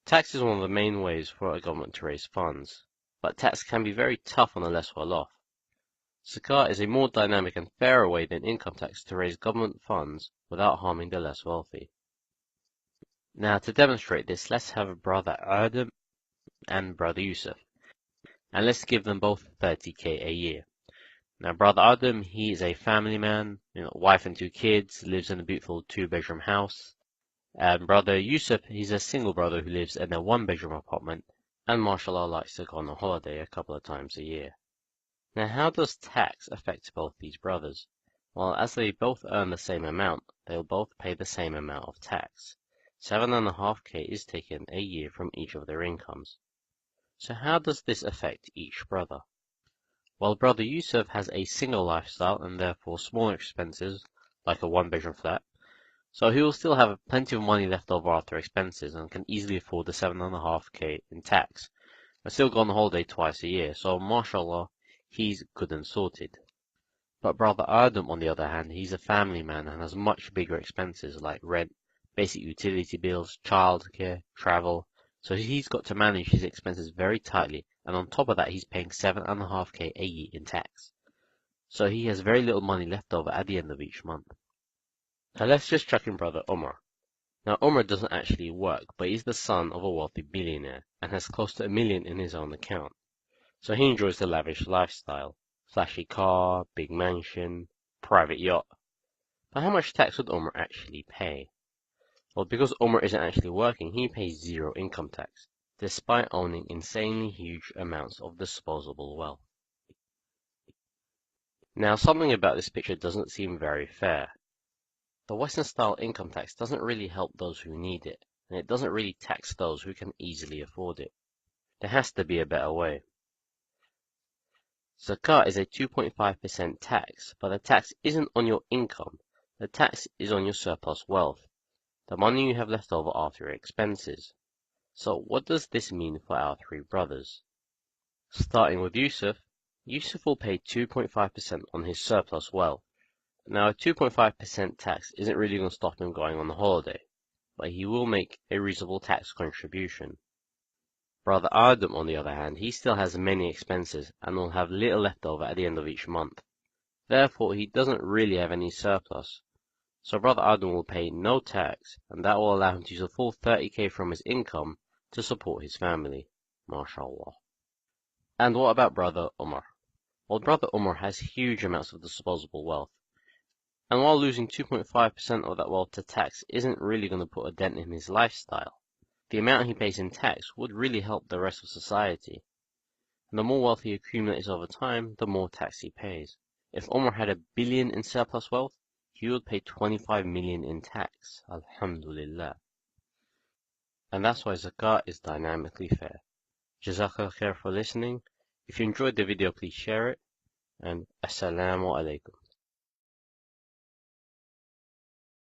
Tax is one of the main ways for a government to raise funds, but tax can be very tough on the less well off. Zakat is a more dynamic and fairer way than income tax to raise government funds without harming the less wealthy. Now, to demonstrate this, let's have brother Adam and brother Yusuf, and let's give them both 30k a year. Now, brother Adam, he is a family man, wife and 2 kids, lives in a beautiful 2-bedroom house. And brother Yusuf, he's a single brother who lives in a 1-bedroom apartment, and mashallah likes to go on a holiday a couple of times a year. Now, how does tax affect both these brothers? Well, as they both earn the same amount, they'll both pay the same amount of tax. 7.5k is taken a year from each of their incomes. So how does this affect each brother? Well, brother Yusuf has a single lifestyle and therefore smaller expenses, like a 1-bedroom flat, so he will still have plenty of money left over after expenses and can easily afford the 7.5k in tax, and still go on holiday twice a year, so mashallah, he's good and sorted. But brother Adam, on the other hand, he's a family man and has much bigger expenses like rent, basic utility bills, childcare, travel, so he's got to manage his expenses very tightly, and on top of that he's paying 7.5k a year in tax. So he has very little money left over at the end of each month. Now let's just chuck in brother Omar. Now Omar doesn't actually work, but he's the son of a wealthy billionaire and has close to $1 million in his own account. So he enjoys the lavish lifestyle. Flashy car, big mansion, private yacht. But how much tax would Omar actually pay? Well, because Omar isn't actually working, he pays 0 income tax, despite owning insanely huge amounts of disposable wealth. Now, something about this picture doesn't seem very fair. The Western-style income tax doesn't really help those who need it, and it doesn't really tax those who can easily afford it. There has to be a better way. Zakat is a 2.5% tax, but the tax isn't on your income. The tax is on your surplus wealth, the money you have left over after your expenses. So what does this mean for our 3 brothers? Starting with Yusuf, Yusuf will pay 2.5% on his surplus wealth. Now a 2.5% tax isn't really going to stop him going on a holiday, but he will make a reasonable tax contribution. Brother Adam, on the other hand, he still has many expenses and will have little left over at the end of each month. Therefore, he doesn't really have any surplus. So brother Adam will pay no tax, and that will allow him to use a full 30k from his income to support his family. MashaAllah. And what about brother Umar? Well, brother Umar has huge amounts of disposable wealth. And while losing 2.5% of that wealth to tax isn't really going to put a dent in his lifestyle, the amount he pays in tax would really help the rest of society. And the more wealth he accumulates over time, the more tax he pays. If Omar had $1 billion in surplus wealth, he would pay 25 million in tax. Alhamdulillah. And that's why Zakat is dynamically fair. Jazakallah khair for listening. If you enjoyed the video, please share it. And Assalamu alaikum.